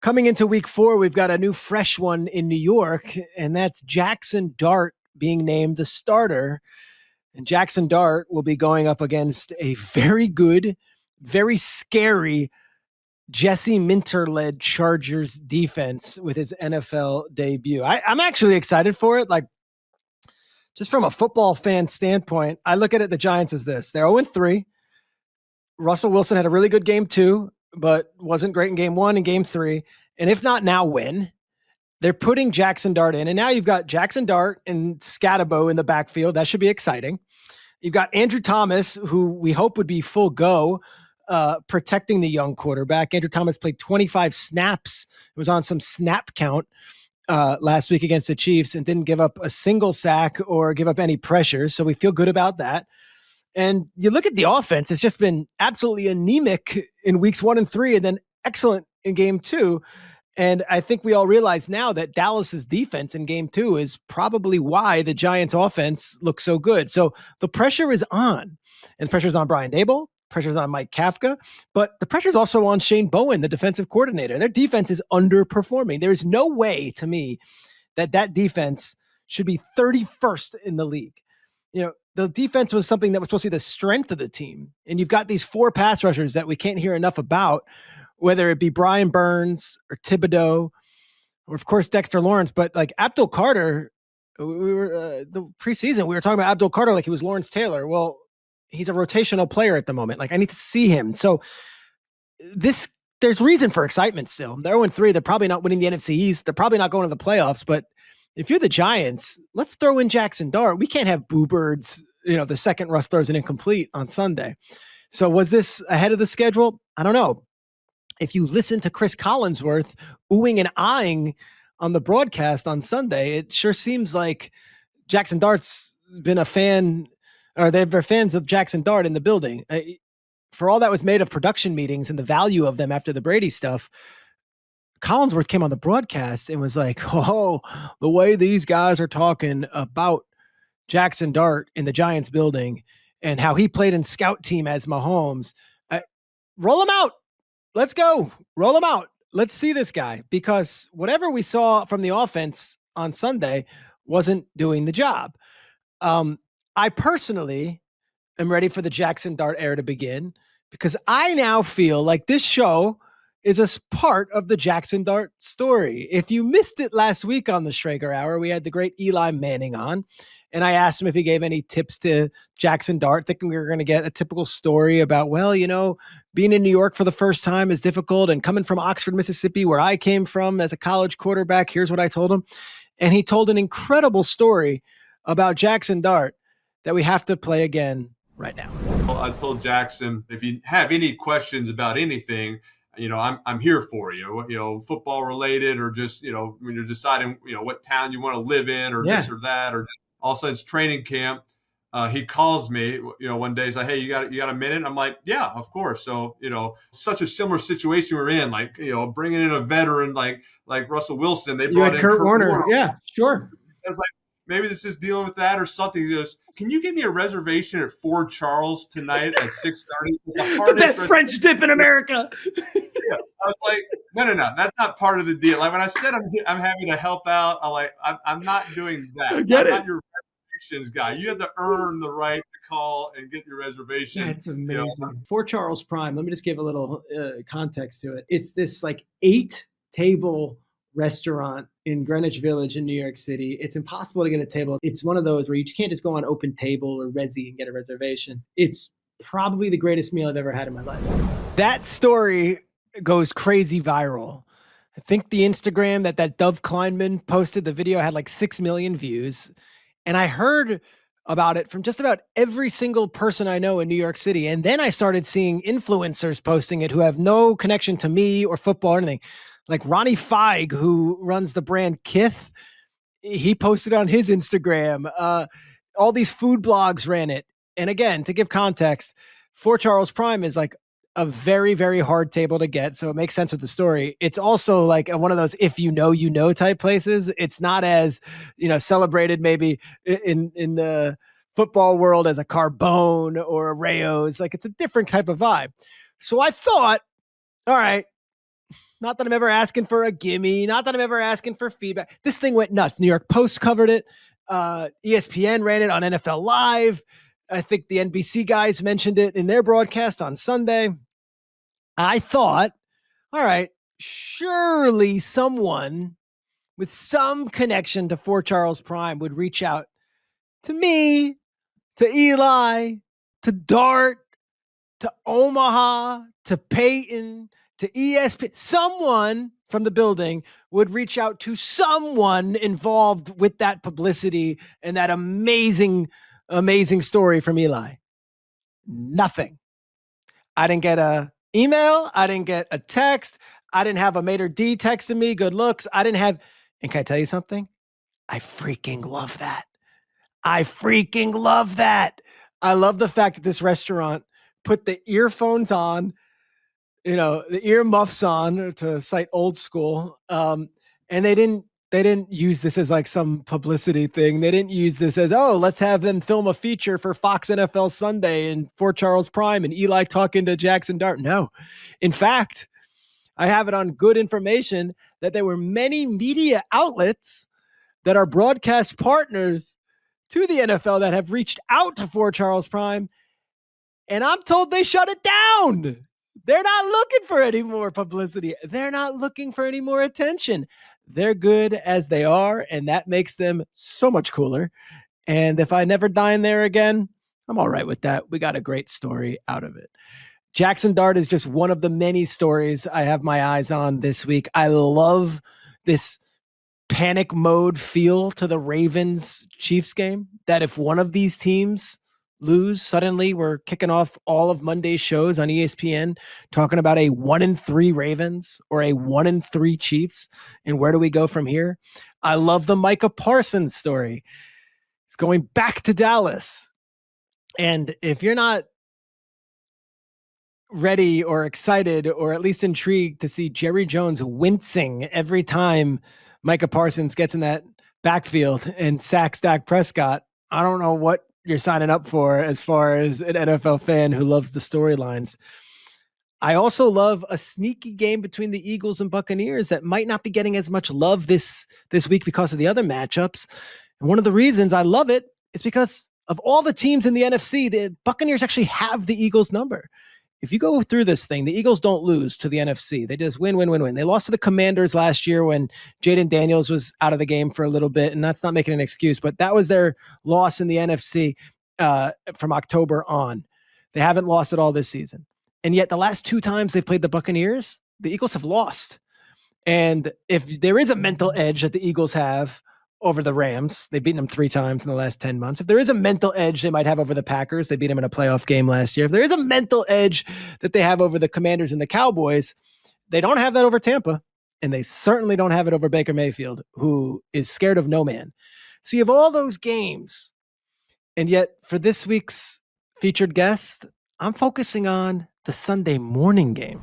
Coming into week 4, we've got a new fresh one in New York, and that's Jackson Dart being named the starter. And Jackson Dart will be going up against a very good, very scary Jesse Minter-led Chargers defense with his NFL debut. I'm actually excited for it. Like, just from a football fan standpoint, I look at it, the Giants as this. They're 0-3. Russell Wilson had a really good game 2, but wasn't great in game 1 and game 3. And if not now, when? They're putting Jackson Dart in. And now you've got Jackson Dart and Scatabo in the backfield. That should be exciting. You've got Andrew Thomas, who we hope would be full go, protecting the young quarterback. Andrew Thomas played 25 snaps. It was on some snap count last week against the Chiefs and didn't give up a single sack or give up any pressure. So we feel good about that. And you look at the offense, it's just been absolutely anemic in weeks 1 and 3, and then excellent in game 2. And I think we all realize now that Dallas's defense in game 2 is probably why the Giants offense looks so good. So the pressure is on, and the pressure is on Brian Daboll, pressure is on Mike Kafka, but the pressure is also on Shane Bowen, the defensive coordinator. Their defense is underperforming. There is no way to me that defense should be 31st in the league. You know, the defense was something that was supposed to be the strength of the team. And you've got these 4 pass rushers that we can't hear enough about, whether it be Brian Burns or Thibodeau, or of course Dexter Lawrence. But like Abdul Carter, we were the preseason, we were talking about Abdul Carter like he was Lawrence Taylor. Well, he's a rotational player at the moment. Like, I need to see him. So there's reason for excitement still. They're 0-3. They're probably not winning the NFC East. They're probably not going to the playoffs. But if you're the Giants, let's throw in Jackson Dart. We can't have Boo Birds, the second Russ throws an incomplete on Sunday. So was this ahead of the schedule? I don't know. If you listen to Chris Collinsworth oohing and eyeing on the broadcast on Sunday, it sure seems like Jackson Dart's been a fan, or they're fans of Jackson Dart in the building. For all that was made of production meetings and the value of them after the Brady stuff, Collinsworth came on the broadcast and was like, oh, the way these guys are talking about Jackson Dart in the Giants building and how he played in scout team as Mahomes, roll him out. Let's go. Roll him out. Let's see this guy, because whatever we saw from the offense on Sunday wasn't doing the job. I personally am ready for the Jackson Dart era to begin, because I now feel like this show is a part of the Jackson Dart story. If you missed it last week on the Schrager Hour, we had the great Eli Manning on, and I asked him if he gave any tips to Jackson Dart, thinking we were going to get a typical story about, being in New York for the first time is difficult, and coming from Oxford, Mississippi, where I came from as a college quarterback, here's what I told him. And he told an incredible story about Jackson Dart that we have to play again right now. Well, I told Jackson, if you have any questions about anything, I'm here for you, football related, or just, when you're deciding, what town you want to live in, or this or that, or all of a sudden it's training camp. He calls me, one day, he's like, hey, you got a minute? I'm like, yeah, of course. So, such a similar situation we're in, like, bringing in a veteran, like Russell Wilson, they brought in Kurt Warner. Yeah, sure. I was like, maybe this is dealing with that or something. He goes, can you give me a reservation at Fort Charles tonight at 6:30? The best French dip in America. Yeah. I was like, no, that's not part of the deal. Like, when I said I'm happy to help out, I'm not doing that. I get I'm it. not your reservations guy. You have to earn the right to call and get your reservation. That's amazing. Fort Charles Prime. Let me just give a little context to it. It's this like 8-table restaurant in Greenwich Village in New York City. It's impossible to get a table. It's one of those where you can't just go on Open Table or Resy and get a reservation. It's probably the greatest meal I've ever had in my life. That story goes crazy viral. I think the Instagram that Dove Kleinman posted, the video had like 6 million views. And I heard about it from just about every single person I know in New York City. And then I started seeing influencers posting it who have no connection to me or football or anything. Like Ronnie Feig, who runs the brand Kith, he posted on his Instagram. All these food blogs ran it. And again, to give context, Fort Charles Prime is like a very, very hard table to get. So it makes sense with the story. It's also like one of those, if you know type places. It's not as, celebrated maybe in the football world as a Carbone or a Rayo's. Like, it's a different type of vibe. So I thought, all right, Not that I'm ever asking for a gimme. Not that I'm ever asking for feedback. This thing went nuts. New York Post covered it. ESPN ran it on NFL Live. I think the NBC guys mentioned it in their broadcast on Sunday. I thought, all right, surely someone with some connection to Fort Charles Prime would reach out to me, to Eli, to Dart, to Omaha, to Peyton, to ESPN. Someone from the building would reach out to someone involved with that publicity and that amazing, amazing story from Eli. Nothing. I didn't get a email. I didn't get a text. I didn't have a Mater D texting me, good looks. I didn't have, and can I tell you something? I freaking love that. I freaking love that. I love the fact that this restaurant put the earphones on, the ear muffs on to cite old school. And they didn't use this as like some publicity thing. They didn't use this as, oh, let's have them film a feature for Fox NFL Sunday and Fort Charles Prime and Eli talking to Jackson Dart. No. In fact, I have it on good information that there were many media outlets that are broadcast partners to the NFL that have reached out to Fort Charles Prime, and I'm told they shut it down. They're not looking for any more publicity. They're not looking for any more attention. They're good as they are, and that makes them so much cooler. And if I never dine there again, I'm all right with that. We got a great story out of it. Jackson Dart is just one of the many stories I have my eyes on this week. I love this panic mode feel to the Ravens Chiefs game, that if one of these teams lose, suddenly we're kicking off all of Monday's shows on ESPN talking about a 1-3 Ravens or a 1-3 Chiefs. And where do we go from here? I love the Micah Parsons story. It's going back to Dallas. And if you're not ready or excited or at least intrigued to see Jerry Jones wincing every time Micah Parsons gets in that backfield and sacks Dak Prescott, I don't know what you're signing up for as far as an NFL fan who loves the storylines. I also love a sneaky game between the Eagles and Buccaneers that might not be getting as much love this week because of the other matchups. And one of the reasons I love it is because of all the teams in the NFC, the Buccaneers actually have the Eagles number. If you go through this thing, the Eagles don't lose to the NFC. They just win, win, win, win. They lost to the Commanders last year when Jaden Daniels was out of the game for a little bit, and that's not making an excuse, but that was their loss in the NFC from October on. They haven't lost at all this season. And yet the last two times they've played the Buccaneers, the Eagles have lost. And if there is a mental edge that the Eagles have over the Rams, they've beaten them 3 times in the last 10 months. If there is a mental edge they might have over the Packers, they beat them in a playoff game last year. If there is a mental edge that they have over the Commanders and the Cowboys, they don't have that over Tampa. And they certainly don't have it over Baker Mayfield, who is scared of no man. So you have all those games. And yet for this week's featured guest, I'm focusing on the Sunday morning game.